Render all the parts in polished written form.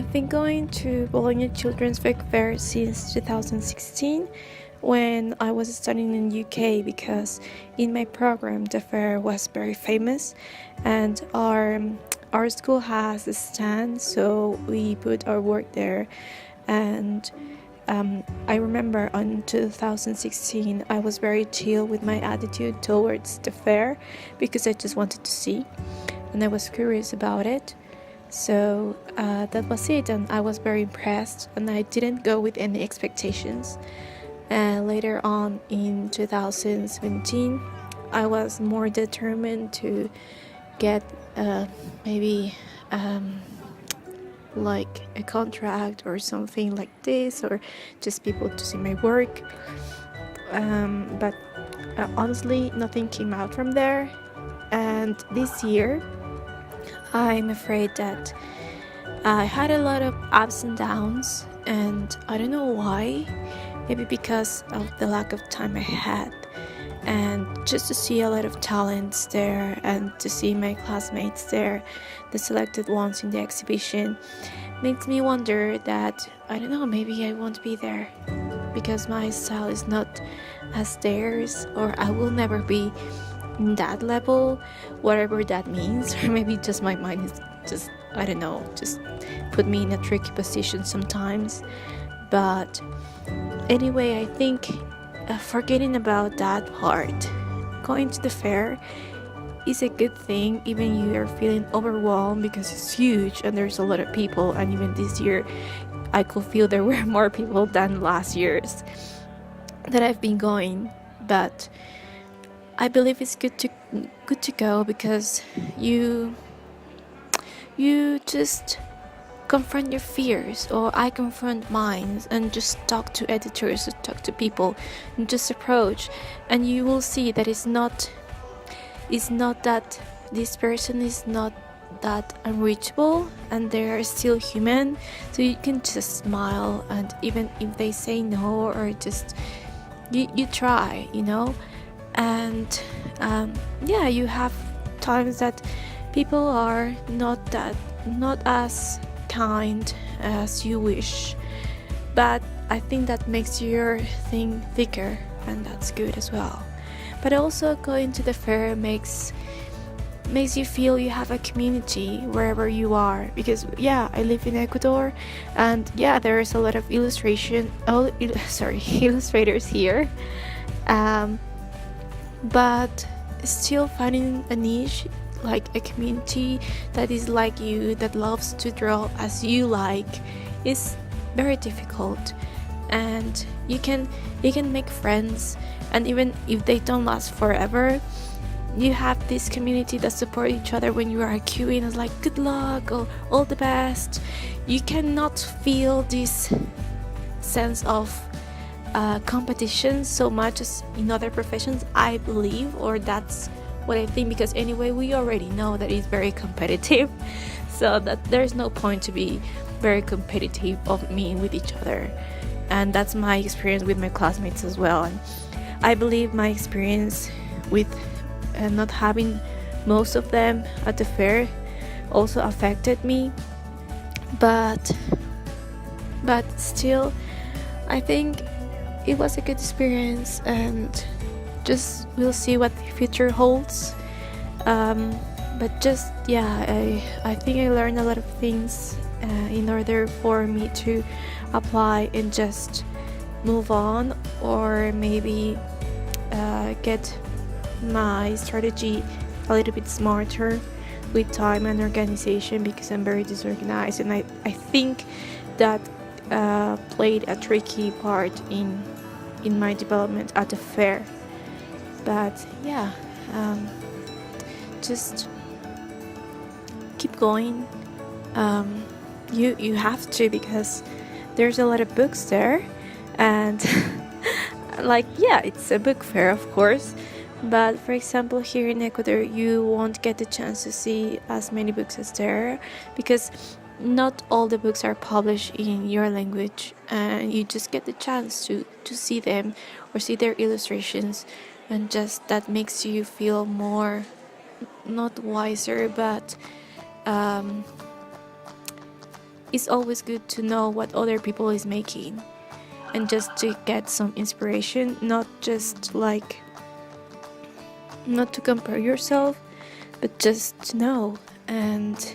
I've been going to Bologna Children's Book Fair since 2016 when I was studying in UK, because in my program the fair was very famous and our school has a stand, so we put our work there. And I remember in 2016 I was very chill with my attitude towards the fair because I just wanted to see and I was curious about it. So that was it, and I was very impressed, and I didn't go with any expectations. Later on in 2017 I was more determined to get maybe like a contract or something like this, or just people to see my work, but honestly nothing came out from there. And this year I'm afraid that I had a lot of ups and downs, and I don't know why. Maybe because of the lack of time I had, and just to see a lot of talents there and to see my classmates there, the selected ones in the exhibition, makes me wonder that, I don't know, maybe I won't be there because my style is not as theirs, or I will never be in that level, whatever that means. Or maybe just my mind is just, I don't know, just put me in a tricky position sometimes. But anyway, I think forgetting about that part, going to the fair is a good thing, even you are feeling overwhelmed because it's huge and there's a lot of people. And even this year I could feel there were more people than last year's that I've been going. But I believe it's good to go because you just confront your fears, or I confront mine, and just talk to editors, or talk to people, and just approach, and you will see that it's not that this person is not that unreachable, and they are still human, so you can just smile, and even if they say no, or just you try, and you have times that people are not as kind as you wish, but I think that makes your thing thicker, and that's good as well. But also going to the fair makes you feel you have a community wherever you are, because I live in Ecuador, and there is a lot of illustrators here, but still finding a niche, like a community that is like you, that loves to draw as you like, is very difficult. And you can make friends, and even if they don't last forever, you have this community that support each other when you are queuing. It's like, good luck, or all the best. You cannot feel this sense of competition so much as in other professions, I believe, or that's what I think, because anyway we already know that it's very competitive, so that there's no point to be very competitive of me with each other. And that's my experience with my classmates as well. And I believe my experience with not having most of them at the fair also affected me, but still I think it was a good experience, and just we'll see what the future holds. But just I think I learned a lot of things in order for me to apply and just move on, or maybe get my strategy a little bit smarter with time and organization, because I'm very disorganized, and I think that played a tricky part in my development at the fair. But just keep going. You have to, because there's a lot of books there, and it's a book fair, of course, but for example here in Ecuador you won't get the chance to see as many books as there, because not all the books are published in your language, and you just get the chance to see them or see their illustrations, and just that makes you feel more, not wiser, but it's always good to know what other people is making, and just to get some inspiration, not just like, not to compare yourself, but just to know. And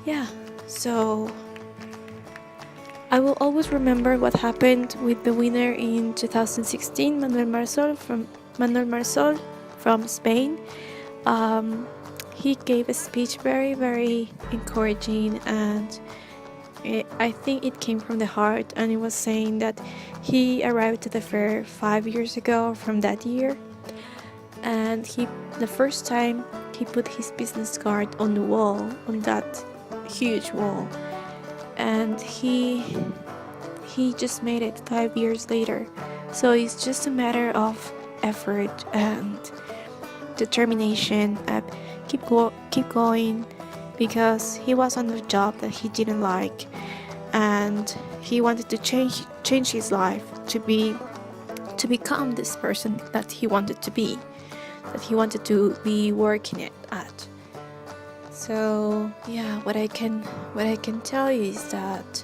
yeah, so I will always remember what happened with the winner in 2016, Manuel Marsol from Spain. He gave a speech very, very encouraging, and I think it came from the heart, and it was saying that he arrived at the fair 5 years ago from that year, and the first time he put his business card on the wall, on that huge wall, and he just made it 5 years later. So it's just a matter of effort and determination. Keep going, because he was on a job that he didn't like, and he wanted to change his life to become this person that he wanted to be, that he wanted to be working at. So yeah, what I can tell you is that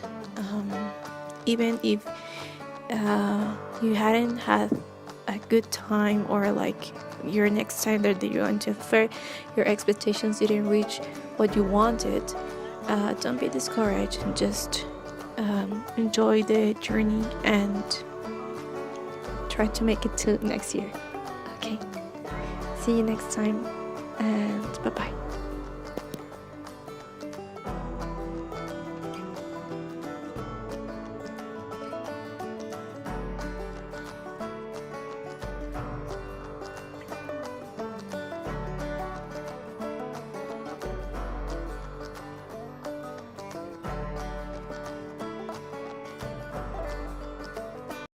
even if you hadn't had a good time, or like your next time that you went to the fair, your expectations didn't reach what you wanted, don't be discouraged, and just enjoy the journey and try to make it to next year. Okay, see you next time, and bye bye.